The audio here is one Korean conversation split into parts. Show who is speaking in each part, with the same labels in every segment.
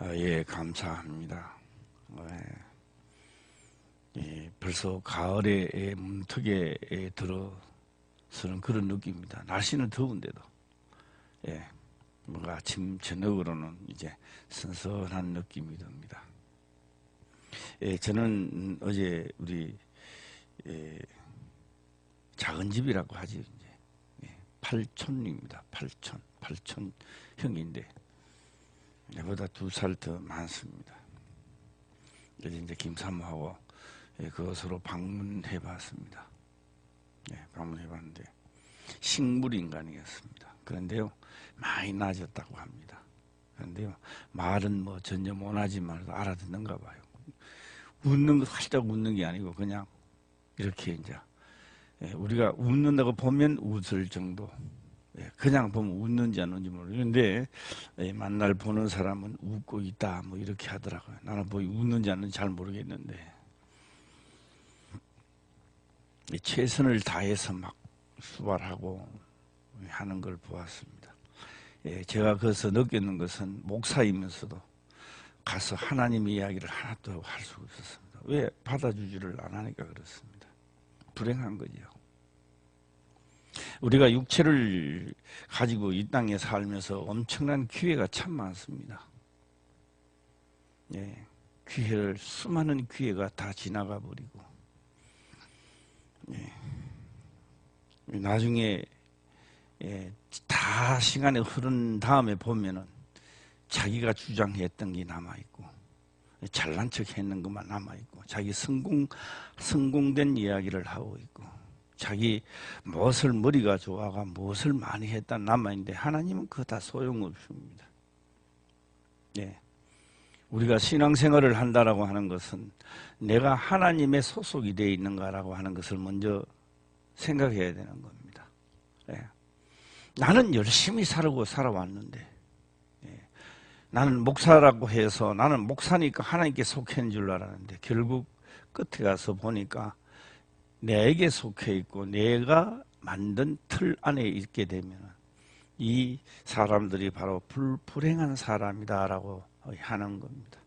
Speaker 1: 예, 감사합니다. 벌써 가을의 문턱에 들어서는 그런 느낌입니다. 날씨는 더운데도, 뭔가 아침 저녁으로는 이제 선선한 느낌이 듭니다. 저는 어제 우리 작은 집이라고 하지, 이제 8촌입니다. 8촌 형인데 내보다 2살 더 많습니다. 그래서 이제 김사모하고 그것으로 방문해 봤습니다. 방문해 봤는데 식물 인간이었습니다. 그런데요, 많이 나아졌다고 합니다. 그런데요, 말은 뭐 전혀 못하지만 알아듣는가 봐요. 웃는 거 활짝 웃는 게 아니고 그냥 이렇게 이제 우리가 웃는다고 보면 웃을 정도, 그냥 보면 웃는지 안 웃는지 모르겠는데 만날 보는 사람은 웃고 있다 뭐 이렇게 하더라고요. 나는 뭐 웃는지 안 웃는지 잘 모르겠는데 최선을 다해서 막 수발하고 하는 걸 보았습니다. 제가 거기서 느끼는 것은 목사이면서도 가서 하나님의 이야기를 하나도 할 수가 없었습니다. 왜? 받아주지를 안 하니까 그렇습니다. 불행한 거죠. 우리가 육체를 가지고 이 땅에 살면서 엄청난 기회가 참 많습니다. 기회를, 수많은 기회가 다 지나가 버리고, 나중에 다 시간이 흐른 다음에 보면은 자기가 주장했던 게 남아있고, 잘난 척 했는 것만 남아있고, 자기 성공된 이야기를 하고 있고, 자기 무엇을 머리가 좋아가 무엇을 많이 했다 남아있는데 하나님은 그거 다 소용없습니다. 우리가 신앙생활을 한다라고 하는 것은 내가 하나님의 소속이 되어 있는가라고 하는 것을 먼저 생각해야 되는 겁니다. 나는 열심히 살아왔는데, 나는 목사라고 해서 나는 목사니까 하나님께 속한 줄 알았는데 결국 끝에 가서 보니까 내게 속해 있고 내가 만든 틀 안에 있게 되면 이 사람들이 바로 불행한 사람이다라고 하는 겁니다.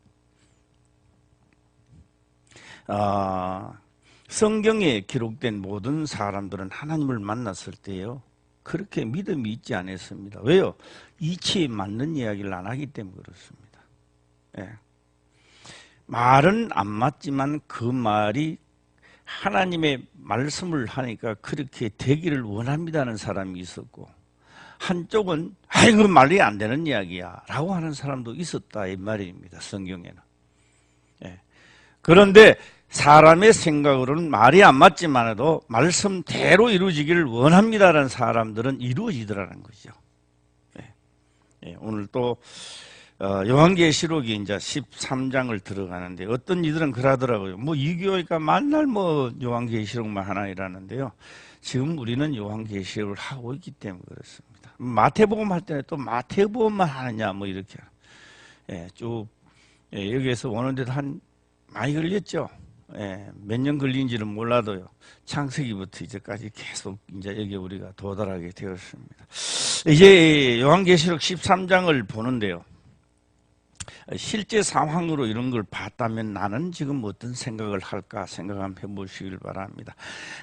Speaker 1: 성경에 기록된 모든 사람들은 하나님을 만났을 때요, 그렇게 믿음이 있지 않았습니다. 왜요? 이치에 맞는 이야기를 안 하기 때문에 그렇습니다. 말은 안 맞지만 그 말이 하나님의 말씀을 하니까 그렇게 되기를 원합니다는 사람이 있었고, 한쪽은 아이고 말이 안 되는 이야기야 라고 하는 사람도 있었다 이 말입니다. 성경에는. 그런데 사람의 생각으로는 말이 안 맞지만 해도 말씀대로 이루어지기를 원합니다라는 사람들은 이루어지더라는 거죠. 오늘 또 요한계시록이 이제 13장을 들어가는데 어떤 이들은 그러더라고요. 뭐 이교회가 만날 뭐 요한계시록만 하나 이라는데요. 지금 우리는 요한계시록을 하고 있기 때문에 그렇습니다. 마태복음 할 때는 또 마태복음만 하느냐 뭐 이렇게 쭉 여기에서 오는데도 많이 걸렸죠. 몇 년 걸린지는 몰라도요. 창세기부터 이제까지 계속 이제 여기 우리가 도달하게 되었습니다. 이제 요한계시록 13장을 보는데요. 실제 상황으로 이런 걸 봤다면 나는 지금 어떤 생각을 할까 생각 한번 해보시길 바랍니다.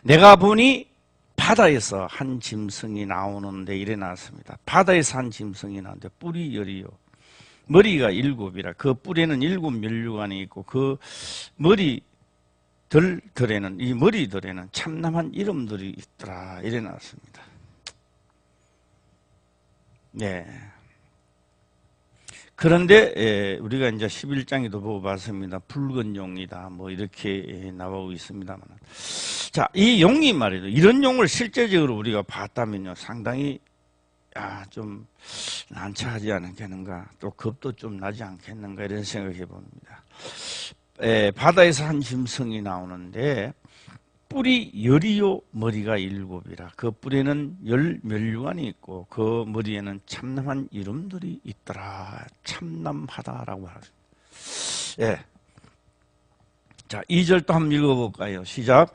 Speaker 1: 내가 보니 바다에서 한 짐승이 나오는데 이래 나왔습니다. 바다에서 한 짐승이 나오는데 뿔이 10이요. 머리가 7이라 그 뿔에는 7 면류관이 있고 그 머리들에는 이 머리들에는 참남한 이름들이 있더라 이래 나왔습니다. 그런데 우리가 이제 11장에도 보고 봤습니다. 붉은 용이다 뭐 이렇게 나오고 있습니다만, 자, 이 용이 말이죠. 이런 용을 실제적으로 우리가 봤다면요, 상당히 좀 난처하지 않겠는가, 또 겁도 좀 나지 않겠는가 이런 생각해 봅니다. 바다에서 한 짐승이 나오는데 뿔이 10이요 머리가 7이라 그 뿔에는 10 면류관이 있고 그 머리에는 참남한 이름들이 있더라. 참남하다라고 하죠. 자, 2절 또 한번 읽어볼까요? 시작.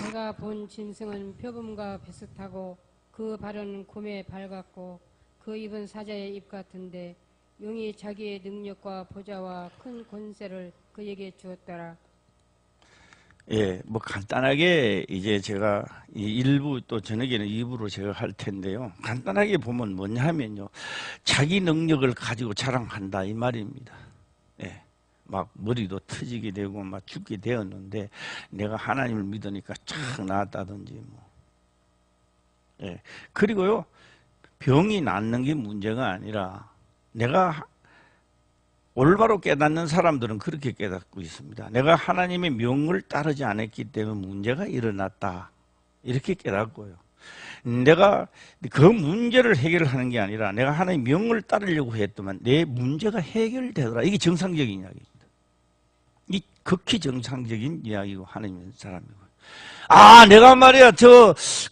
Speaker 2: 내가 본 짐승은 표범과 비슷하고 그 발은 곰에 밝았고 그 입은 사자의 입 같은데 용이 자기의 능력과 보좌와 큰 권세를 그에게 주었더라.
Speaker 1: 예, 뭐 간단하게 이제 제가 이 1부 또 저녁에는 2부로 제가 할 텐데요. 간단하게 보면 뭐냐 하면요. 자기 능력을 가지고 자랑한다 이 말입니다. 예. 막 머리도 터지게 되고 막 죽게 되었는데 내가 하나님을 믿으니까 쫙 나았다든지 뭐. 예. 그리고요. 병이 낫는 게 문제가 아니라 내가 올바로 깨닫는 사람들은 그렇게 깨닫고 있습니다. 내가 하나님의 명을 따르지 않았기 때문에 문제가 일어났다. 이렇게 깨닫고요. 내가 그 문제를 해결하는 게 아니라 내가 하나님의 명을 따르려고 했더만 내 문제가 해결되더라. 이게 정상적인 이야기입니다. 이 극히 정상적인 이야기고 하나님의 사람이고. 아, 내가 말이야,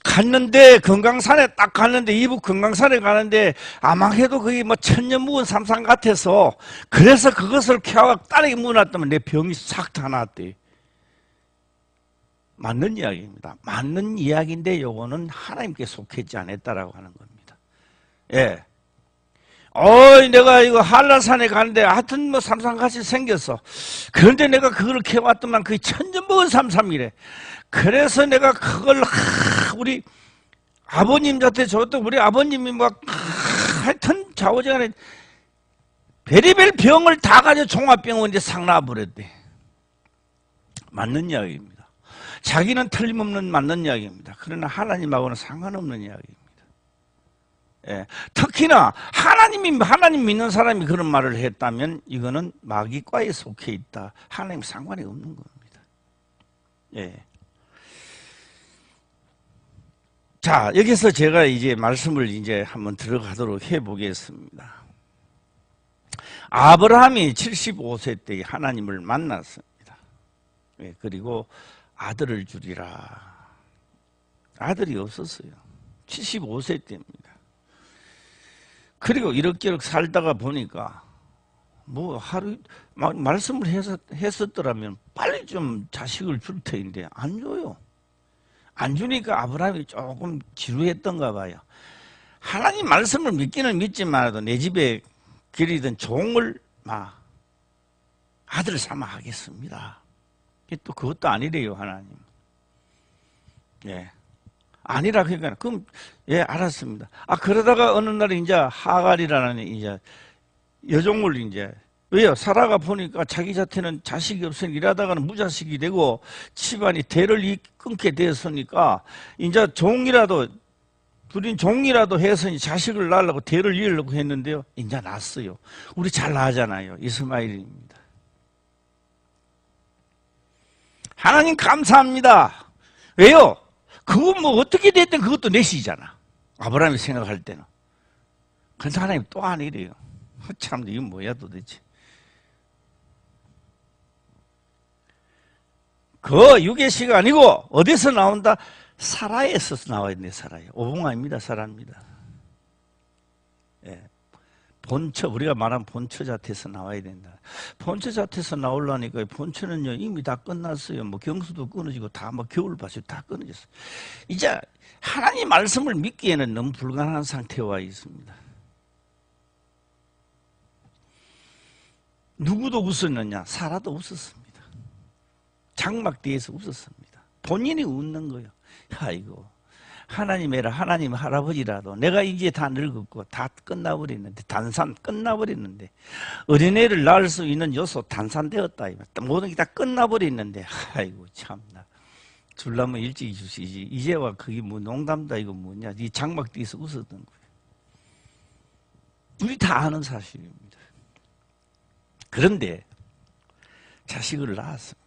Speaker 1: 갔는데, 건강산에 딱 갔는데, 이북 건강산에 가는데, 아망해도 그게 뭐 천년 묵은 삼산 같아서, 그래서 그것을 캐와가 딸에게 묻어놨더만 내 병이 싹 다 나았대. 맞는 이야기입니다. 맞는 이야기인데, 요거는 하나님께 속했지 않았다라고 하는 겁니다. 예. 내가 이거 한라산에 가는데, 하여튼 뭐 삼산같이 생겼어. 그런데 내가 그걸 캐왔더만 그게 천년 묵은 삼삼이래. 그래서 내가 그걸 우리 아버님한테 줬더니 우리 아버님이 막 하여튼 좌우지간에 별의별 병을 다 가지고 종합병원에 상 놔버렸대. 맞는 이야기입니다. 자기는 틀림없는 맞는 이야기입니다. 그러나 하나님하고는 상관없는 이야기입니다. 예. 특히나 하나님 믿는 사람이 그런 말을 했다면 이거는 마귀과에 속해 있다. 하나님 상관이 없는 겁니다. 예. 자, 여기서 제가 이제 말씀을 이제 한번 들어가도록 해보겠습니다. 아브라함이 75세 때 하나님을 만났습니다. 예, 그리고 아들을 주리라. 아들이 없었어요. 75세 때입니다. 그리고 이럭저럭 살다가 보니까 뭐 하루 말씀을 했었더라면 빨리 좀 자식을 줄 터인데 안 줘요. 안 주니까 아브라함이 조금 지루했던가 봐요. 하나님 말씀을 믿기는 믿지만도 내 집에 기르던 종을 아들 삼아 하겠습니다. 또 그것도 아니래요, 하나님. 예. 아니라 그러니까 그럼 예, 알았습니다. 그러다가 어느 날 이제 하갈이라는 이제 여종을 이제 왜요? 사라가 보니까 자기 자체는 자식이 없으니 일하다가는 무자식이 되고 집안이 대를 끊게 되었으니까 이제 둘인 종이라도 해서 자식을 낳으려고 대를 이으려고 했는데요. 이제 낳았어요. 우리 잘 나잖아요. 이스마엘입니다. 하나님 감사합니다. 왜요? 그건 뭐 어떻게 됐든 그것도 내시잖아. 아브라함이 생각할 때는. 그래서 하나님 또 아니래요. 참 이건 뭐야 도대체. 그 유괴시가 아니고 어디서 나온다? 사라에서 나와야 돼. 사라에. 오봉 아닙니다. 사라입니다. 예. 본처, 우리가 말한 본처 자태에서 나와야 된다. 본처 자태에서 나오려니까 본처는요 이미 다 끝났어요. 뭐 경수도 끊어지고 다 뭐 겨울밭이 다 끊어졌어요. 이제 하나님 말씀을 믿기에는 너무 불가능한 상태에 와 있습니다. 누구도 웃었느냐? 사라도 웃었습니다. 장막 뒤에서 웃었습니다. 본인이 웃는 거예요. 아이고, 하나님이라 하나님 할아버지라도 내가 이제 다 늙었고 다 끝나버렸는데 단산 끝나버렸는데 어린애를 낳을 수 있는 요소 단산되었다. 모든 게 다 끝나버렸는데 아이고 참나 줄라면 일찍 주시지. 이제와 그게 뭐 농담다 이거 뭐냐. 이 장막 뒤에서 웃었던 거예요. 우리 다 아는 사실입니다. 그런데 자식을 낳았습니다.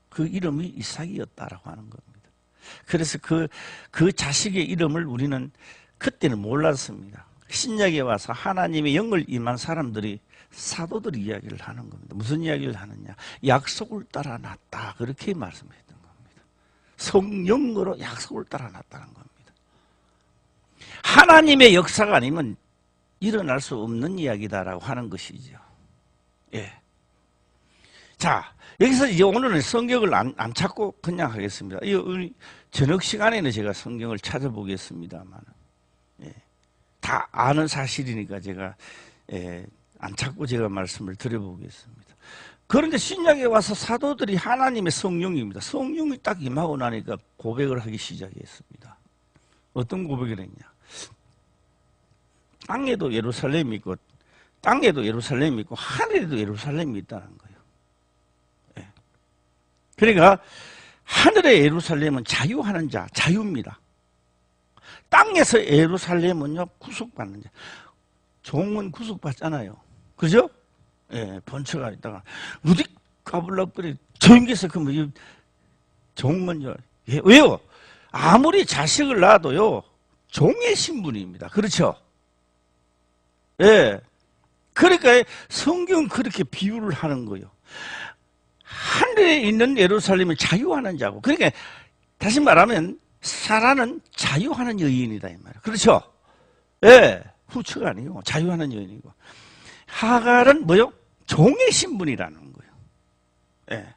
Speaker 1: 그 이름이 이삭이었다라고 하는 겁니다. 그래서 그 자식의 이름을 우리는 그때는 몰랐습니다. 신약에 와서 하나님의 영을 임한 사람들이 사도들이 이야기를 하는 겁니다. 무슨 이야기를 하느냐? 약속을 따라 났다. 그렇게 말씀했던 겁니다. 성령으로 약속을 따라 났다는 겁니다. 하나님의 역사가 아니면 일어날 수 없는 이야기다라고 하는 것이죠. 예. 자, 여기서 이제 오늘은 성경을 안 찾고 그냥 하겠습니다. 우리 저녁 시간에는 제가 성경을 찾아보겠습니다만, 예. 다 아는 사실이니까 제가 안 찾고 제가 말씀을 드려보겠습니다. 그런데 신약에 와서 사도들이 하나님의 성령입니다. 성령이 딱 임하고 나니까 고백을 하기 시작했습니다. 어떤 고백을 했냐? 땅에도 예루살렘이 있고 땅에도 예루살렘이 있고 하늘에도 예루살렘이 있다는 거예요. 예. 그러니까 하늘의 예루살렘은 자유하는 자, 자유입니다. 땅에서 예루살렘은요, 구속받는 자. 종은 구속받잖아요. 그죠? 예, 번처가 있다가 어디 까불락거리 조용히서 그러면 종은요. 예, 왜요? 아무리 자식을 낳아도요, 종의 신분입니다. 그렇죠? 예. 그러니까 성경은 그렇게 비유를 하는 거예요. 하늘에 있는 예루살렘은 자유하는 자고, 그러니까 다시 말하면 사라는 자유하는 여인이다 이 말이에요. 그렇죠? 예. 후처가 아니고 자유하는 여인이고, 하갈은 뭐요? 종의 신분이라는 거예요. 예.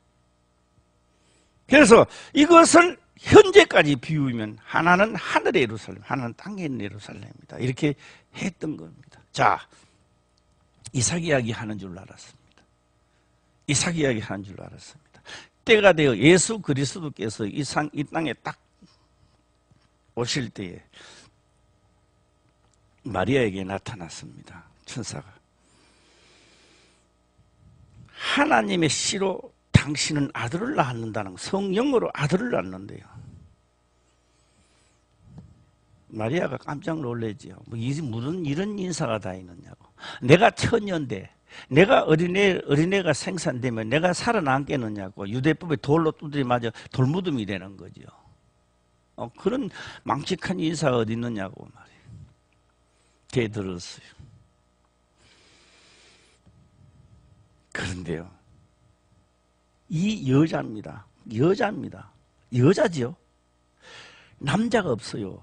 Speaker 1: 그래서 이것을 현재까지 비우면 하나는 하늘의 예루살렘, 하나는 땅에 있는 예루살렘이다. 이렇게 했던 겁니다. 자, 이삭 이야기 하는 줄 알았습니다. 이삭 이야기 하는 줄 알았습니다. 때가 되어 예수 그리스도께서 이 땅에 딱 오실 때에 마리아에게 나타났습니다. 천사가. 하나님의 씨로 당신은 아들을 낳는다는, 성령으로 아들을 낳는데요. 마리아가 깜짝 놀라지요. 무슨 이런 인사가 다 있느냐고. 내가 처녀인데, 내가 어린애가 생산되면 내가 살아남겠느냐고. 유대법에 돌로 두드려 맞아 돌무덤이 되는 거죠. 그런 망측한 인사가 어디 있느냐고 말이에요. 대들었어요. 그런데요, 이 여자입니다. 여자지요. 남자가 없어요.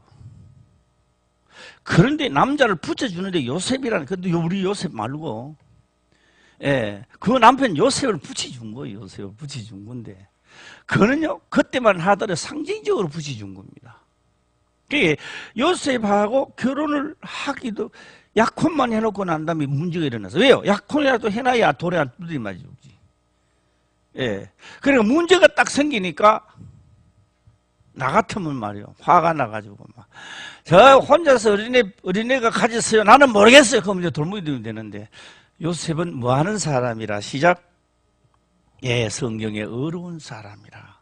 Speaker 1: 그런데 남자를 붙여주는데 요셉이라는, 근데 우리 요셉 말고, 예, 그 남편 요셉을 붙여준 거예요. 요셉을 붙여준 건데, 그는요, 그때만 하더라도 상징적으로 붙여준 겁니다. 그게 요셉하고 결혼을 하기도 약혼만 해놓고 난 다음에 문제가 일어나서, 왜요? 약혼이라도 해놔야 돌에 안 두드려 맞지. 예. 그러니까 문제가 딱 생기니까, 나 같으면 말이요, 화가 나가지고 막, 저 혼자서 어린애가 가졌어요. 나는 모르겠어요. 그럼 이제 돌무이 되면 되는데, 요셉은 뭐 하는 사람이라, 시작. 예, 성경에 어려운 사람이라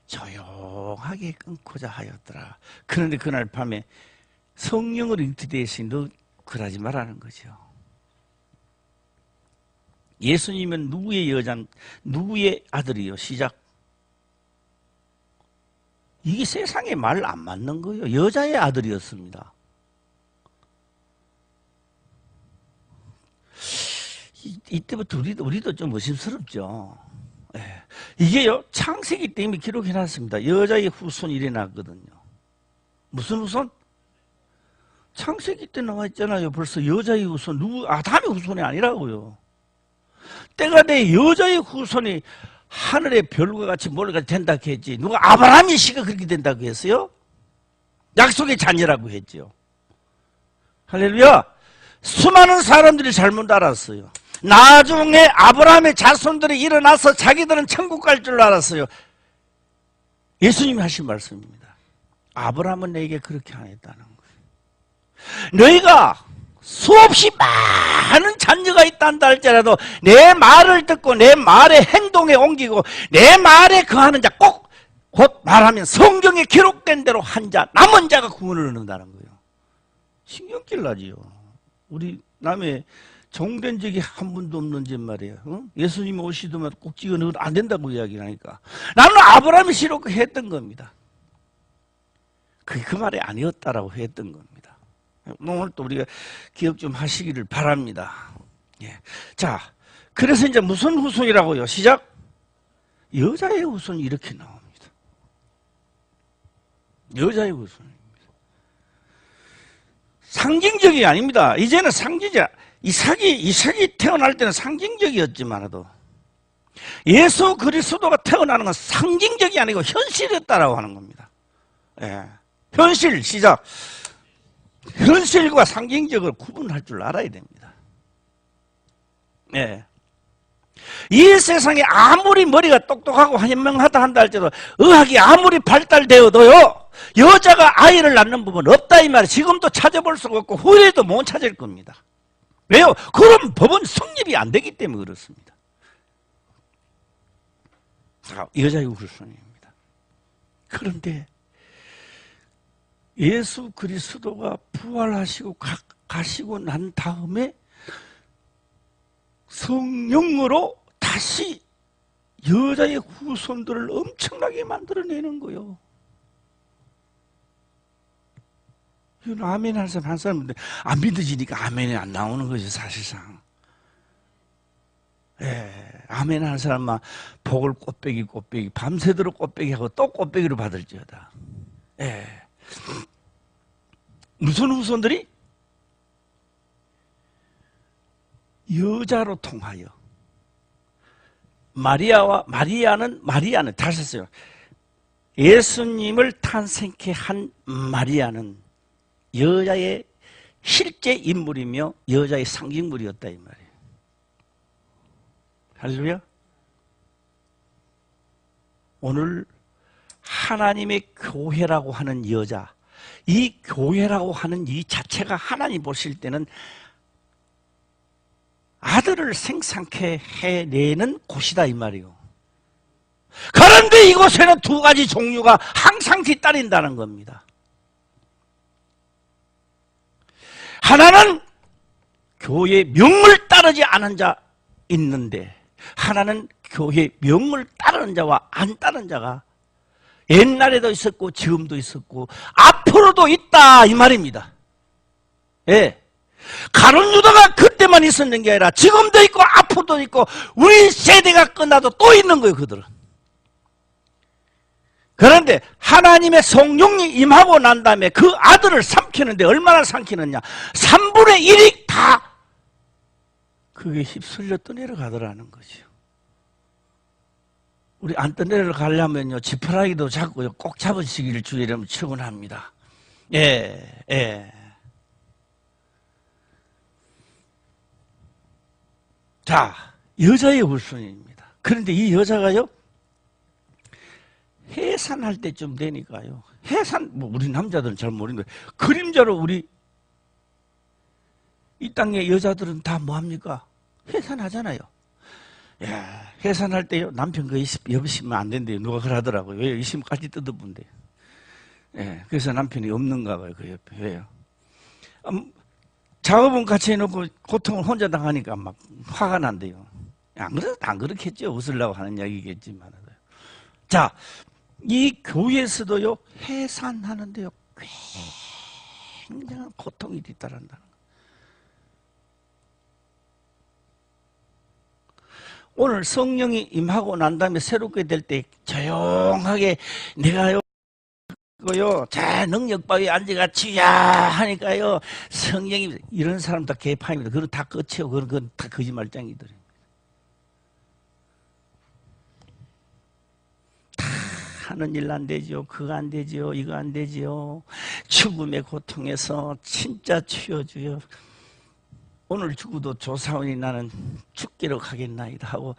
Speaker 1: 조용하게 끊고자 하였더라. 그런데 그날 밤에 성령으로 잉태되신, 너 그러지 말라는 거죠. 예수님은 누구의 아들이요? 시작. 이게 세상에 말 안 맞는 거예요. 여자의 아들이었습니다. 이때부터 우리도 좀 의심스럽죠. 예. 이게요, 창세기 때 이미 기록해놨습니다. 여자의 후손이 일어났거든요. 무슨 후손? 창세기 때 나와 있잖아요. 벌써 여자의 후손, 아담의 후손이 아니라고요. 때가 돼 여자의 후손이 하늘의 별과 같이 모래같이 된다고 했지. 누가 아브라함의 씨가 그렇게 된다고 했어요? 약속의 자녀라고 했죠. 할렐루야. 수많은 사람들이 잘못 알았어요. 나중에 아브라함의 자손들이 일어나서 자기들은 천국 갈 줄 알았어요. 예수님이 하신 말씀입니다. 아브라함은 내게 그렇게 안 했다는 거예요. 너희가 수없이 많은 자녀가 있단다 할지라도 내 말을 듣고 내 말의 행동에 옮기고 내 말에 거하는 자, 꼭 곧 말하면 성경에 기록된 대로 한 자, 남은 자가 구원을 얻는다는 거예요. 신경질 나지요. 우리 남의 종된 적이 한 번도 없는지 말이에요. 예수님 오시더만 꼭 찍어 넣으면 안 된다고 이야기를 하니까, 나는 아브라함이 싫었고 했던 겁니다. 그게 그 말이 아니었다라고 했던 겁니다. 오늘 또 우리가 기억 좀 하시기를 바랍니다. 예. 자, 그래서 이제 무슨 후손이라고요? 시작. 여자의 후손이 이렇게 나옵니다. 여자의 후손입니다. 상징적이 아닙니다. 이제는 상징적. 이삭이 태어날 때는 상징적이었지만도 예수 그리스도가 태어나는 건 상징적이 아니고 현실이었다라고 하는 겁니다. 예. 현실, 시작. 현실과 상징적을 구분할 줄 알아야 됩니다. 예. 이 세상에 아무리 머리가 똑똑하고 현명하다 한다 할지라도 의학이 아무리 발달되어도요, 여자가 아이를 낳는 부분은 없다 이 말이에요. 지금도 찾아볼 수가 없고 후에도 못 찾을 겁니다. 왜요? 그럼 법은 성립이 안 되기 때문에 그렇습니다. 여자의 후손입니다. 그런데 예수 그리스도가 부활하시고 가시고 난 다음에 성령으로 다시 여자의 후손들을 엄청나게 만들어내는 거예요. 이건 아멘 한 사람인데 안 믿어지니까 아멘이 안 나오는 거죠, 사실상. 예, 아멘 하는 사람만 복을 꽃배기 밤새도록 꽃배기하고 또 꽃배기로 받을지어다. 예. 무슨 후손들이? 여자로 통하여. 마리아는 다시 했어요. 예수님을 탄생케 한 마리아는 여자의 실제 인물이며 여자의 상징물이었다 이 말이에요. 할렐루야. 오늘 하나님의 교회라고 하는 여자, 이 교회라고 하는 이 자체가 하나님 보실 때는 아들을 생산케 해내는 곳이다 이 말이에요. 그런데 이곳에는 두 가지 종류가 항상 뒤따른다는 겁니다. 하나는 교회의 명을 따르지 않은 자 있는데, 하나는 교회의 명을 따르는 자와 안 따르는 자가 옛날에도 있었고 지금도 있었고 앞으로도 있다 이 말입니다. 예. 가룟 유다가 그때만 있었는 게 아니라 지금도 있고 앞으로도 있고 우리 세대가 끝나도 또 있는 거예요, 그들은. 그런데 하나님의 성령이 임하고 난 다음에 그 아들을 삼키는데 얼마나 삼키느냐, 3분의 1이 다 그게 휩쓸려 떠내려가더라는 거죠. 우리 안 떠내려가려면요, 지푸라기도 잡고요, 꼭 잡으시기를 주의 이름으로 축원합니다. 예. 자, 여자의 후손입니다. 그런데 이 여자가요, 해산할 때쯤 되니까요, 우리 남자들은 잘 모르는 거예요. 그림자로 우리 이 땅의 여자들은 다 뭐합니까? 해산하잖아요. 야, 해산할 때요, 남편 그 여비시면 안 된대요. 누가 그러더라고요. 왜요? 이심까지 뜯어본대요. 예, 그래서 남편이 없는가 봐요, 그 옆에. 왜요? 작업은 같이 해놓고 고통을 혼자 당하니까 막 화가 난대요. 안 그렇겠죠. 웃으려고 하는 이야기겠지만. 자, 이 교회에서도요, 해산하는데요, 굉장한 고통이 뒤따른다는 거예요. 오늘 성령이 임하고 난 다음에 새롭게 될 때 조용하게 내가요, 자, 능력바위에 앉아가 주야 하니까요, 성령이, 이런 사람 다 개파입니다. 그건 다 끝이에요. 그건 다 거짓말쟁이들이에요. 다 하는 일 안 되죠. 그거 안 되죠. 이거 안 되죠. 죽음의 고통에서 진짜 치워줘요. 오늘 죽어도 조사원이 나는 죽기로 가겠나이다 하고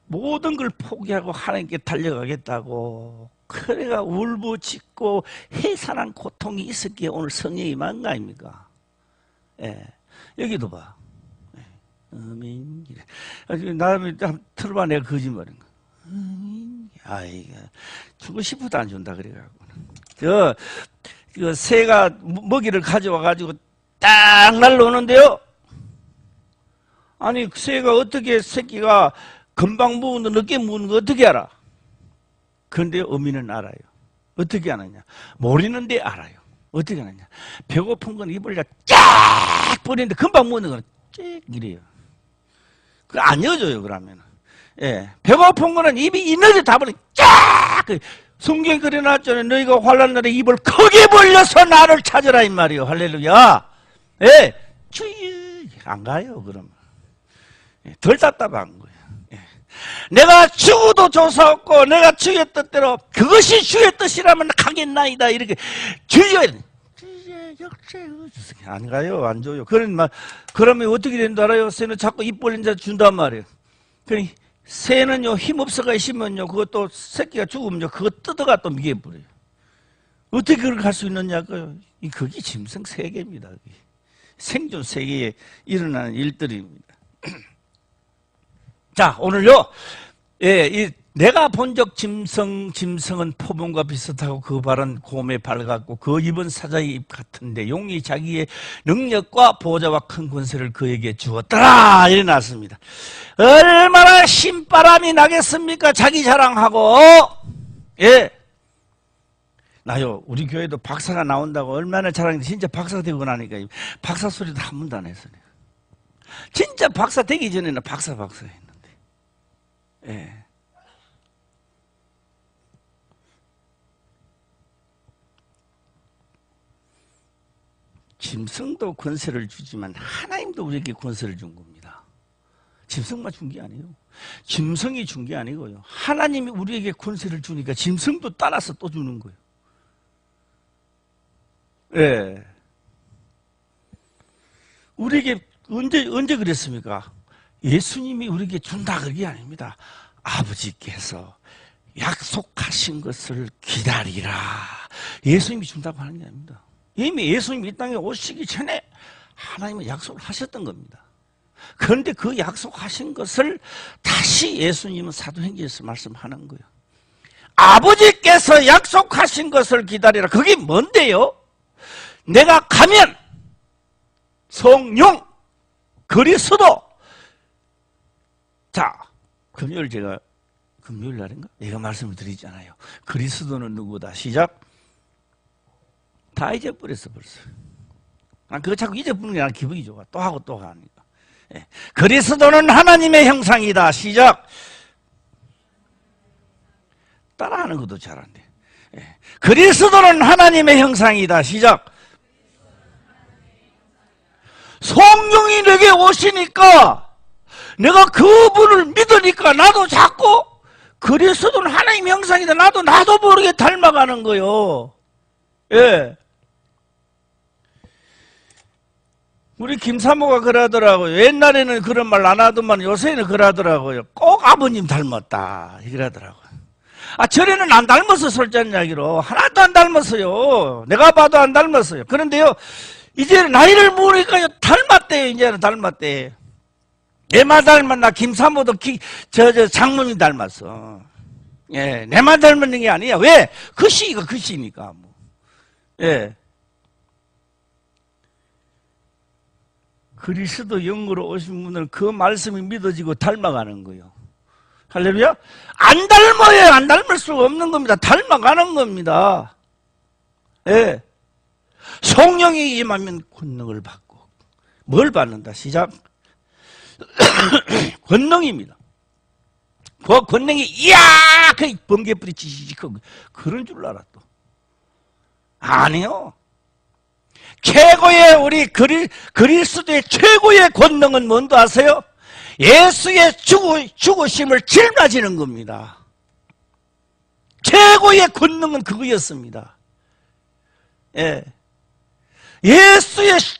Speaker 1: 모든 걸 포기하고 하나님께 달려가겠다고, 그래가 울부짖고 해산한 고통이 있었기에 오늘 성령이 임한 거 아닙니까? 예. 여기도 봐. 아멘. 나름에 틀어봐, 내가 거짓말인가. 아이가 주고 싶어도 안 준다 그래가지고. 그 새가 먹이를 가져와가지고 딱 날라오는데요. 아니, 새가 어떻게 새끼가 금방 무는데 늦게 무는 거 어떻게 알아? 그런데 어미는 알아요. 어떻게 아느냐? 모르는데 알아요. 어떻게 아느냐? 배고픈 건 입을 쫙 뿌리는데 금방 무는 건 쫙 이래요. 그거 안 여줘요, 그러면. 예. 배고픈 거는 입이 있는데 다 버려. 쫙! 성경에 그려놨잖아요. 너희가 환난 날에 입을 크게 벌려서 나를 찾으라 이 말이요. 할렐루야. 예. 주의 안 가요, 그러면. 예. 덜 답답한 거예요. 예. 내가 죽어도 조사 없고 내가 주의 뜻대로 그것이 주의 뜻이라면 가겠나이다. 이렇게 주의 역제 안 가요, 안 줘요. 그러면 어떻게 되는 줄 알아요? 새는 자꾸 입 벌린 자 준단 말이에요. 그러니 새는요 힘 없어가 있으면요 그것도 새끼가 죽으면요 그거 뜯어가 또 미개버려요. 어떻게 그렇게 할 수 있느냐고요? 그게 짐승 세계입니다. 생존 세계에 일어나는 일들입니다. 자, 오늘요, 내가 본적 짐승은 표범과 비슷하고 그 발은 곰에 발 같고 그 입은 사자의 입 같은데 용이 자기의 능력과 보좌와 큰 권세를 그에게 주었더라. 이래 놨습니다. 얼마나 신바람이 나겠습니까? 자기 자랑하고. 예. 나요, 우리 교회도 박사가 나온다고 얼마나 자랑인데 진짜 박사가 되고 나니까 박사 소리도 한 번도 안 했어요. 진짜 박사 되기 전에는 박사 했는데. 예. 짐승도 권세를 주지만 하나님도 우리에게 권세를 준 겁니다. 짐승만 준 게 아니에요. 짐승이 준 게 아니고요. 하나님이 우리에게 권세를 주니까 짐승도 따라서 또 주는 거예요. 예. 우리에게 언제 그랬습니까? 예수님이 우리에게 준다 그게 아닙니다. 아버지께서 약속하신 것을 기다리라. 예수님이 준다고 하는 게 아닙니다. 이미 예수님이 이 땅에 오시기 전에 하나님은 약속을 하셨던 겁니다. 그런데 그 약속하신 것을 다시 예수님은 사도행전에서 말씀하는 거예요. 아버지께서 약속하신 것을 기다리라. 그게 뭔데요? 내가 가면 성령 그리스도. 자, 금요일 날인가? 내가 말씀을 드리잖아요. 그리스도는 누구다? 시작. 다 잊어버렸어 벌써. 그거 자꾸 잊어버리는 게 나는 기분이 좋아. 또 하고 또 하니까. 예. 그리스도는 하나님의 형상이다. 시작. 따라하는 것도 잘한대. 예. 그리스도는 하나님의 형상이다. 시작. 성령이 내게 오시니까 내가 그분을 믿으니까 나도 자꾸 그리스도는 하나님의 형상이다. 나도 모르게 닮아가는 거요. 예. 우리 김사모가 그러더라고요. 옛날에는 그런 말 안 하더만 요새는 그러더라고요. 꼭 아버님 닮았다. 이러더라고요. 전에는 안 닮았어, 솔직한 이야기로. 하나도 안 닮았어요. 내가 봐도 안 닮았어요. 그런데요, 이제 나이를 먹으니까 닮았대요. 이제는 닮았대. 내만 닮았나? 김사모도 장모님 닮았어. 예, 내만 닮은 게 아니야. 왜? 그 시니까. 뭐. 예. 그리스도 영으로 오신 분은 그 말씀이 믿어지고 닮아가는 거예요. 할렐루야? 안 닮아요. 안 닮을 수가 없는 겁니다. 닮아가는 겁니다. 예. 성령이 임하면 권능을 받고. 뭘 받는다? 시작. 권능입니다. 그 권능이 이야! 그 번개불이 지지직하고 그런 줄 알아 또. 아니요. 최고의 우리 그리스도의 최고의 권능은 뭔지 아세요? 예수의 죽으심을 짊어지는 겁니다. 최고의 권능은 그거였습니다. 예.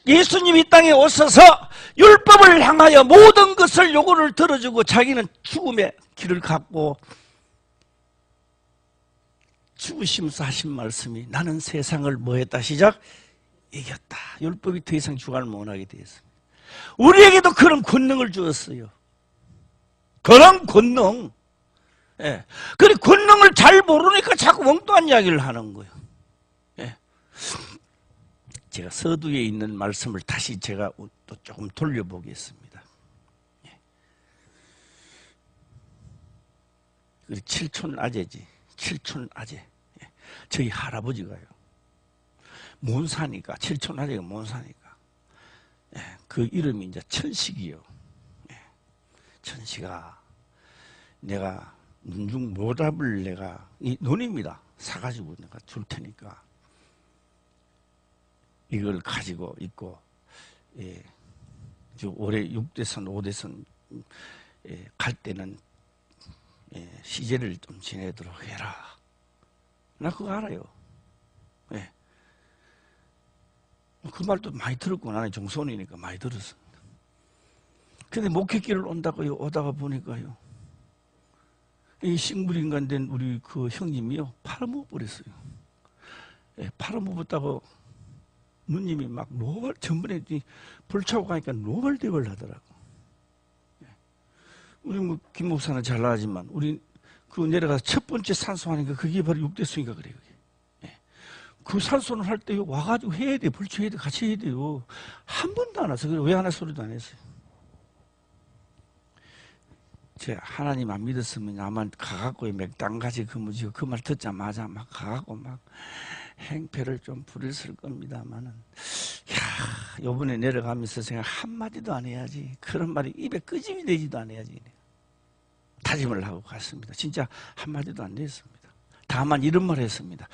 Speaker 1: 예수님이 이 땅에 오셔서 율법을 향하여 모든 것을 요구를 들어주고 자기는 죽음의 길을 갔고 죽으시면서 하신 말씀이 나는 세상을 뭐했다 시작? 이겼다. 율법이 더 이상 주관을 못하게 되었습니다. 우리에게도 그런 권능을 주었어요. 그런 권능. 예. 그 권능을 잘 모르니까 자꾸 엉뚱한 이야기를 하는 거예요. 예. 제가 서두에 있는 말씀을 다시 제가 또 조금 돌려보겠습니다. 예. 칠촌 아재지. 칠촌 아재. 예. 저희 할아버지가요. 몬사니까, 칠촌 아재가 몬사니까. 예. 그 이름이 이제 천식이요. 예. 천식아, 내가 눈중 모답을 내가, 이 논입니다. 사가지고 내가 줄 테니까. 이걸 가지고 있고, 예, 올해 6대선, 5대선 예, 갈 때는 예, 시제를 좀 지내도록 해라. 나 그거 알아요. 예. 그 말도 많이 들었고 나는 종손이니까 많이 들었습니다. 근데 목회길을 온다고요. 오다가 보니까요. 이 식물인간 된 우리 그 형님이요. 팔아먹어버렸어요. 예, 팔아먹었다고 누님이 막 전번에 불차고 가니까 노발대발 하더라고. 예. 우리 뭐 김 목사는 잘 나가지만 우리 그 내려가서 첫 번째 산소하니까 그게 바로 육대수인가 그래요. 예. 그 산소는 할 때 와가지고 해야 돼. 불초해야 돼. 같이 해야 돼요. 한 번도 안 와서 그래. 왜 하나 소리도 안 했어요. 제 하나님 안 믿었으면 아마 가갖고 맥당가지 그무지고 그 말 듣자마자 막 가갖고 막 행패를 좀 부렸을 겁니다만은, 야, 요번에 내려가면서 생각 한마디도 안 해야지. 그런 말이 입에 끄집이 되지도 않아야지. 다짐을 하고 갔습니다. 진짜 한마디도 안 했습니다. 다만 이런 말 했습니다.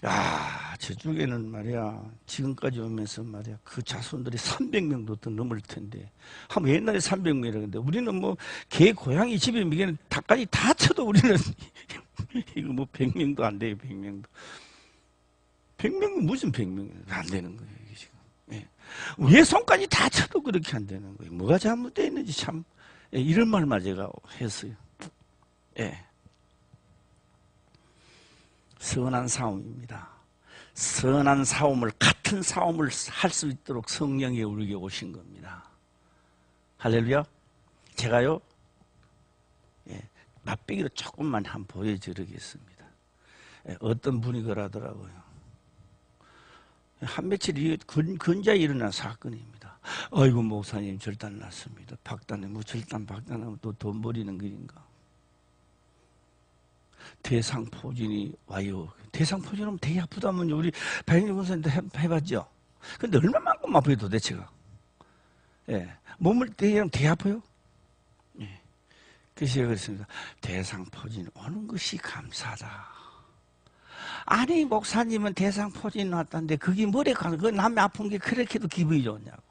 Speaker 1: 야, 저쪽에는 말이야, 지금까지 오면서 말이야, 그 자손들이 300명도 더 넘을 텐데, 한번 옛날에 300명이라는데, 우리는 뭐, 개, 고양이 집에 미개는 닭까지 다 쳐도 우리는, 이거 뭐 100명도 안 돼요, 100명도. 100명은 무슨 100명이 안 되는 거예요, 이게 지금. 예. 왜 손까지 다 쳐도 그렇게 안 되는 거예요. 뭐가 잘못되어 있는지 참, 예, 이런 말만 제가 했어요. 예. 선한 싸움입니다. 선한 싸움을, 같은 싸움을 할 수 있도록 성령이 우리에게 오신 겁니다. 할렐루야. 제가요, 예, 맛배기로 조금만 한번 보여드리겠습니다. 예, 어떤 분이 그러더라고요. 한 며칠 이후에 근자에 일어난 사건입니다. 아이고, 목사님 절단 났습니다. 박단에 뭐 박단하면 또 돈 버리는 길인가. 대상포진이 와요. 대상포진하면 되게 아프다면요. 우리 박영진 권사님도 해봤죠? 근데 얼마만큼 아파요, 도대체가? 예. 몸을 되게 아파요? 예. 그래서 제가 그랬습니다. 대상포진 오는 것이 감사하다. 아니, 목사님은 대상포진 왔다는데 그게 뭐래 가서 그 남의 아픈 게 그렇게도 기분이 좋냐고.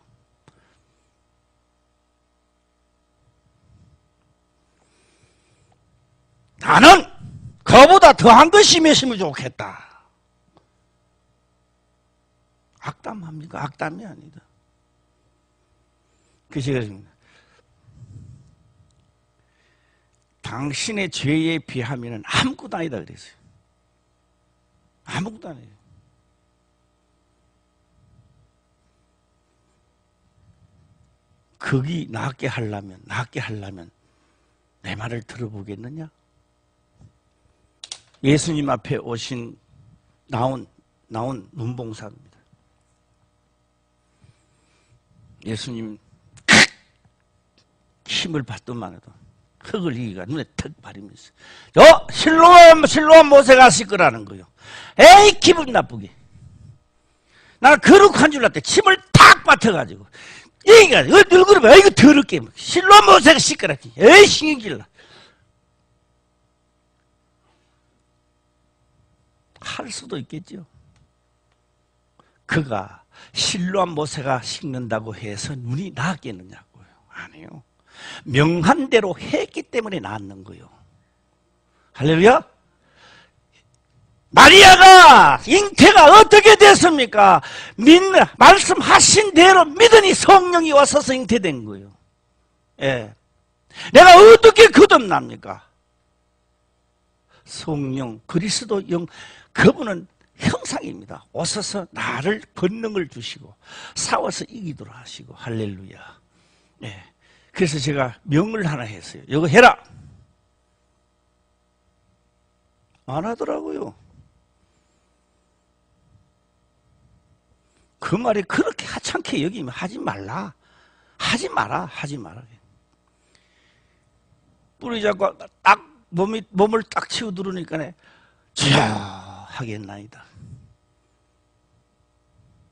Speaker 1: 나는 그보다 더한 것이 몇이면 좋겠다. 악담합니까? 악담이 아니다. 그래서 제가 당신의 죄에 비하면 아무것도 아니다 그랬어요. 아무것도 아니에요. 거기 낫게 하려면 내 말을 들어보겠느냐? 예수님 앞에 오신 나온 눈봉사입니다. 예수님 힘을 받더만 해도 흙을 이기가 눈에 턱 바리면서 실로암 모세가 하실 거라는 거요. 에이, 기분 나쁘게. 나 거룩한 줄 알았대. 침을 탁 받아가지고 이가 얼굴을 봐. 이거 더럽게 실로암 모세가 시끄럽지. 에이, 신경질나. 할 수도 있겠죠. 그가 실로암 모세가 식는다고 해서 눈이 나았겠느냐고요. 아니요. 명한 대로 했기 때문에 나았는 거예요. 할렐루야. 마리아가 잉태가 어떻게 됐습니까? 말씀하신 대로 믿으니 성령이 와서서 잉태된 거예요. 예. 내가 어떻게 거듭납니까? 성령, 그리스도 영, 그분은 형상입니다. 오셔서 나를 권능을 주시고 싸워서 이기도록 하시고. 할렐루야. 예. 그래서 제가 명을 하나 했어요. 이거 해라. 안 하더라고요. 그 말이 그렇게 하찮게 여기면 하지 말라. 하지 마라. 뿌리 잡고 딱 몸을 딱 치고 들으니까 자 하겠나이다.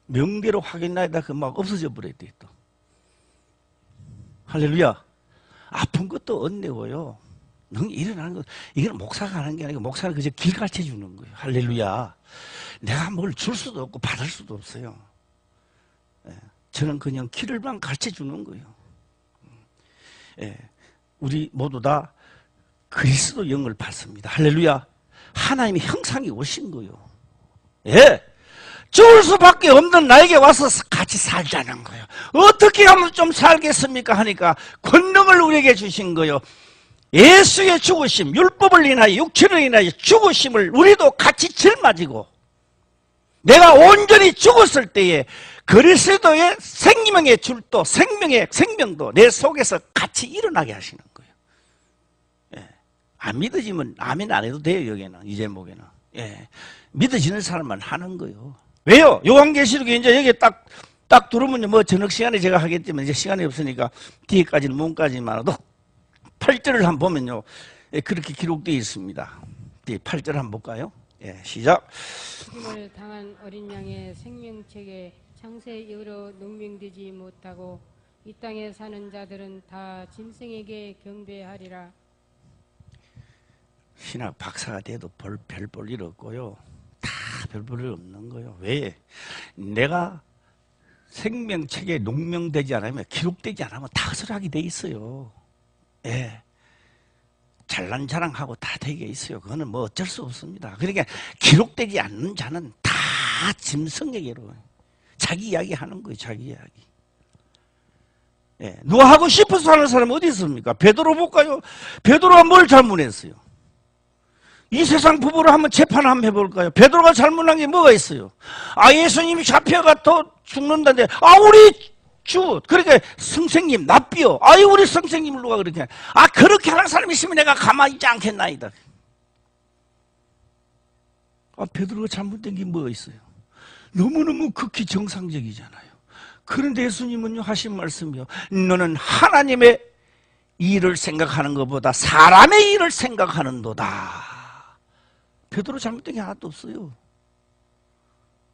Speaker 1: 명대로 하겠나이다. 그 막 없어져 버렸대 또. 할렐루야. 아픈 것도 언내고요. 능 일어나는 것, 이건 목사가 하는 게 아니고 목사는 그저 길 가르쳐 주는 거예요. 할렐루야. 내가 뭘 줄 수도 없고 받을 수도 없어요. 예, 저는 그냥 길을만 가르쳐 주는 거예요. 예, 우리 모두 다 그리스도 영을 받습니다. 할렐루야. 하나님의 형상이 오신 거예요. 예. 죽을 수밖에 없는 나에게 와서 같이 살자는 거예요. 어떻게 하면 좀 살겠습니까? 하니까 권능을 우리에게 주신 거예요. 예수의 죽으심, 율법을 인하여 육체를 인하여 죽으심을 우리도 같이 짊어지고 내가 온전히 죽었을 때에 그리스도의 생명의 줄도 생명의 생명도 내 속에서 같이 일어나게 하시는 거예요. 예. 안 믿어지면 아멘 안 해도 돼요. 여기는 이 제목에는. 예. 믿어지는 사람만 하는 거예요. 왜요? 요한계시록에 이제 여기 딱 들으면요, 뭐 저녁 시간에 제가 하겠지만 이제 시간이 없으니까 뒤에까지는 몸까지만 해도 8절을 한번 보면요, 예, 그렇게 기록되어 있습니다. 뒤에 8절 한번 볼까요? 예, 시작.
Speaker 2: 죽임을 당한 어린 양의 생명책에 창세 이후로 농명되지 못하고 이 땅에 사는 자들은 다 짐승에게 경배하리라.
Speaker 1: 신학 박사가 돼도 별 볼 일 없고요. 다 별 볼 일 없는 거예요. 왜? 내가 생명책에 농명되지 않으면, 기록되지 않으면 다 허술하게 돼 있어요. 예. 잘난 자랑하고 다 되게 있어요. 그거는 뭐 어쩔 수 없습니다. 그러니까 기록되지 않는 자는 다 짐승에게로 자기 이야기 하는 거예요. 자기 이야기. 예. 누가 하고 싶어서 하는 사람은 어디 있습니까? 베드로 볼까요? 베드로가 뭘 잘못했어요? 이 세상 부부를 한번 재판 한번 해볼까요? 베드로가 잘못한 게 뭐가 있어요? 아, 예수님이 잡혀가 또 죽는다는데, 아, 우리 주, 그러니까 선생님 납비요. 아이, 우리 선생님을 누가 그렇게 해? 아, 그렇게 하는 사람이 있으면 내가 가만히 있지 않겠나이다. 아, 베드로가 잘못된 게 뭐가 있어요? 너무너무 극히 정상적이잖아요. 그런데 예수님은요, 하신 말씀이요, 너는 하나님의 일을 생각하는 것보다 사람의 일을 생각하는도다. 베드로 잘못된 게 하나도 없어요.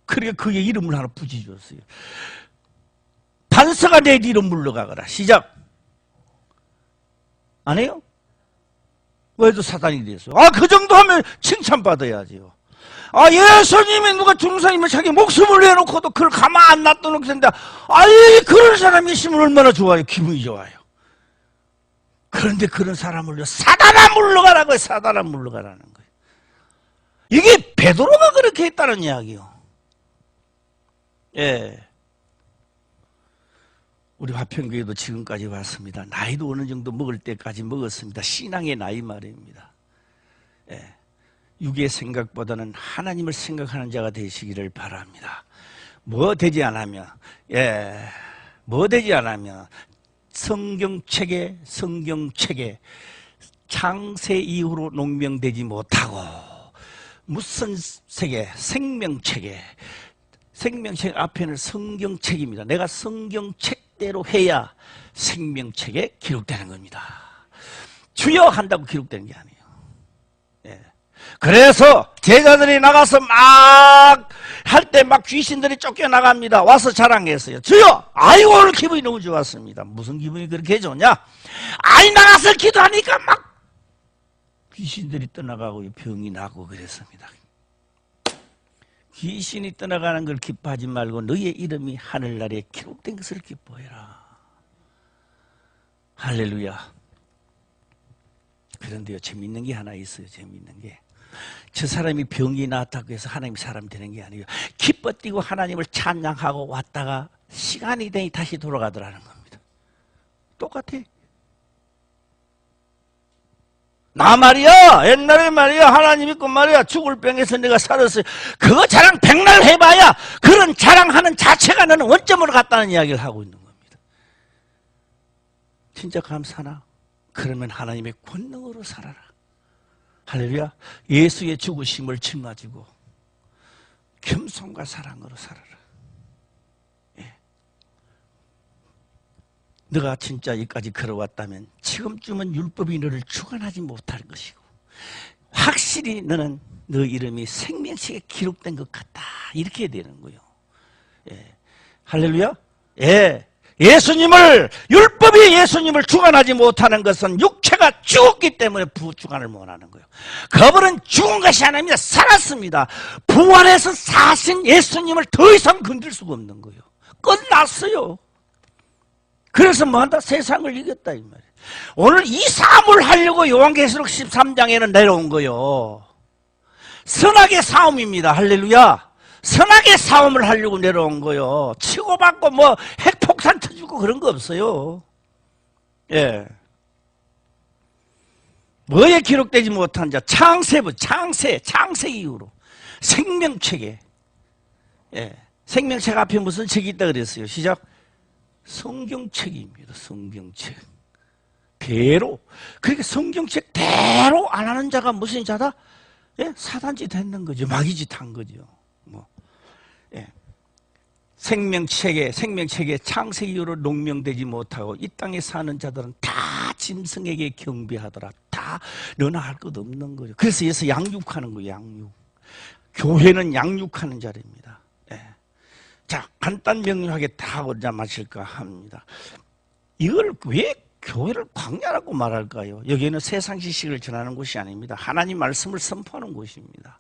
Speaker 1: 그러니까 그의 이름을 하나 붙여줬어요. 반석아 내 뒤로 물러가거라. 시작. 안 해요? 왜도 사단이 됐어요? 아, 그 정도 하면 칭찬받아야지요. 아, 예수님이 누가 중상이면 자기 목숨을 내놓고도 그걸 가만 안 놔둬놓고 된다. 아이, 그런 사람이 있으면 얼마나 좋아요. 기분이 좋아요. 그런데 그런 사람을요, 사단아 물러가라고요. 사단아 물러가라는 거예요. 이게 베드로가 그렇게 했다는 이야기요. 예. 우리 화평교회도 지금까지 왔습니다. 나이도 어느 정도 먹을 때까지 먹었습니다. 신앙의 나이 말입니다. 예. 육의 생각보다는 하나님을 생각하는 자가 되시기를 바랍니다. 뭐 되지 않으면, 예, 뭐 되지 않으면 성경책에 창세 이후로 농명되지 못하고 무슨 책에 생명책 앞에는 성경책입니다. 내가 성경책대로 해야 생명책에 기록되는 겁니다. 주여 한다고 기록되는 게 아니에요. 예. 그래서 제자들이 나가서 막 할 때 막 귀신들이 쫓겨나갑니다. 와서 자랑했어요. 주여! 아이고, 오늘 기분이 너무 좋았습니다. 무슨 기분이 그렇게 좋냐? 아이, 나가서 기도하니까 막 귀신들이 떠나가고 병이 나고 그랬습니다. 귀신이 떠나가는 걸 기뻐하지 말고 너의 이름이 하늘나라에 기록된 것을 기뻐해라. 할렐루야. 그런데요, 재밌는 게 하나 있어요. 재밌는 게. 저 사람이 병이 나았다고 해서 하나님 사람 되는 게 아니에요. 기뻐 뛰고 하나님을 찬양하고 왔다가 시간이 되니 다시 돌아가더라는 겁니다. 똑같아. 나 말이야, 옛날에 말이야, 하나님 믿고 말이야, 죽을 병에서 내가 살았어요. 그거 자랑 백날 해봐야 그런 자랑하는 자체가 너는 원점으로 갔다는 이야기를 하고 있는 겁니다. 진짜 감사나? 그러면 하나님의 권능으로 살아라. 할렐루야. 예수의 죽으심을 짊어지고 겸손과 사랑으로 살아라. 예. 너가 진짜 여기까지 걸어왔다면 지금쯤은 율법이 너를 주관하지 못할 것이고 확실히 너는 너 이름이 생명책에 기록된 것 같다. 이렇게 되는 거예요. 예. 할렐루야. 예. 율법이 예수님을 주관하지 못하는 것은 육체가 죽었기 때문에 주관을 못하는 거예요. 그분은 죽은 것이 아닙니다. 살았습니다. 부활해서 사신 예수님을 더 이상 건들 수가 없는 거예요. 끝났어요. 그래서 뭐한다? 세상을 이겼다 이 말이에요. 오늘 이 싸움을 하려고 요한계시록 13장에는 내려온 거예요. 선악의 싸움입니다. 할렐루야. 선악의 싸움을 하려고 내려온 거요. 치고받고 뭐 핵폭탄 터지고 그런 거 없어요. 예. 뭐에 기록되지 못한 자, 창세부, 창세 이후로 생명책에, 예. 생명책 앞에 무슨 책이 있다 그랬어요? 시작. 성경책입니다. 성경책. 대로. 그러니까 성경책 대로 안 하는 자가 무슨 자다? 예? 사단짓 했는 거죠. 마귀짓 한 거죠. 뭐. 예. 생명책에 창세 이후로 농명되지 못하고 이 땅에 사는 자들은 다 짐승에게 경배하더라. 다 너나 할 것 없는 거죠. 그래서 여기서 양육하는 거예요. 양육. 교회는 양육하는 자리입니다. 예. 자, 간단 명료하게 다 하고자 마실까 합니다. 이걸 왜 교회를 광야라고 말할까요? 여기는 세상 지식을 전하는 곳이 아닙니다. 하나님 말씀을 선포하는 곳입니다.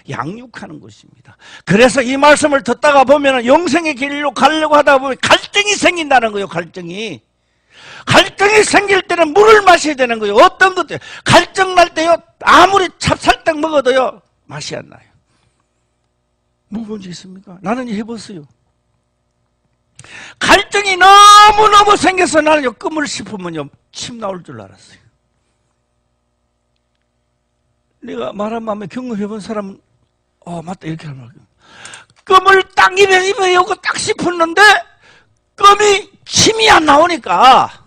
Speaker 1: 양육하는 곳입니다. 그래서 이 말씀을 듣다가 보면 영생의 길로 가려고 하다 보면 갈등이 생긴다는 거예요. 갈등이 생길 때는 물을 마셔야 되는 거예요. 어떤 것들 갈등 날 때요, 아무리 찹쌀떡 먹어도요 맛이 안 나요. 먹어본 적 있습니까? 나는 해봤어요. 갈등이 너무너무 생겨서 나는요, 껌을 씹으면요 침 나올 줄 알았어요. 내가 말한 마음에 경험해본 사람은 맞다 이렇게 하는 거예요. 껌을 딱 입에 여고 딱 씹었는데 껌이 침이 안 나오니까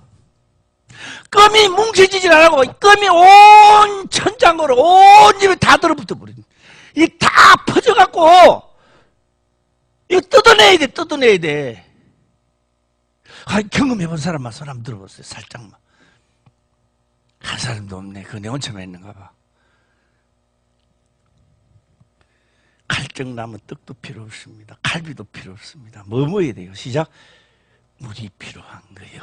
Speaker 1: 껌이 뭉쳐지질 않고 껌이 온 천장으로 온 집에 다 들어붙어 버린. 이 다 퍼져갖고 이거 뜯어내야 돼. 경험해본 사람만 손 한번 들어보세요. 살짝만. 한 사람도 없네. 그거 내 혼자만 있는가 봐. 갈증 나면 떡도 필요 없습니다. 갈비도 필요 없습니다. 뭐 먹어야 돼요? 시작. 물이 필요한 거예요.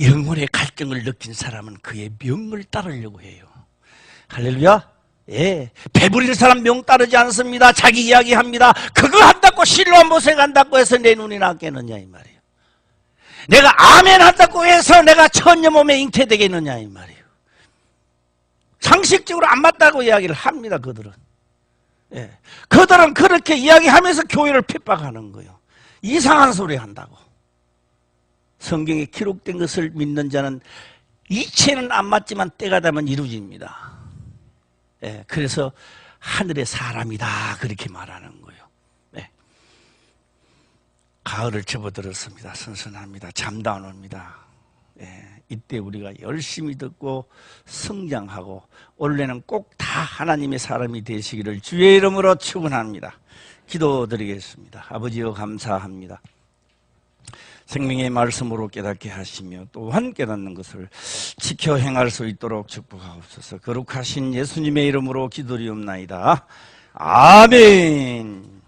Speaker 1: 영혼의 갈증을 느낀 사람은 그의 명을 따르려고 해요. 할렐루야. 예, 배부린 사람 명 따르지 않습니다. 자기 이야기합니다. 그거 한다고 실로암 모색 한다고 해서 내 눈이 낫겠느냐 이 말이에요. 내가 아멘 한다고 해서 내가 천년 몸에 잉태되겠느냐 이 말이에요. 상식적으로 안 맞다고 이야기를 합니다. 그들은. 예, 그들은 그렇게 이야기하면서 교회를 핍박하는 거예요. 이상한 소리 한다고. 성경에 기록된 것을 믿는 자는 이체는 안 맞지만 때가 되면 이루어집니다. 예, 그래서 하늘의 사람이다 그렇게 말하는 거예요. 예. 가을을 접어들었습니다. 선선합니다. 잠도 안 옵니다. 예, 이때 우리가 열심히 듣고 성장하고 올해는 꼭 다 하나님의 사람이 되시기를 주의 이름으로 축원합니다. 기도드리겠습니다. 아버지여 감사합니다. 생명의 말씀으로 깨닫게 하시며 또한 깨닫는 것을 지켜 행할 수 있도록 축복하옵소서. 거룩하신 예수님의 이름으로 기도리옵나이다. 아멘.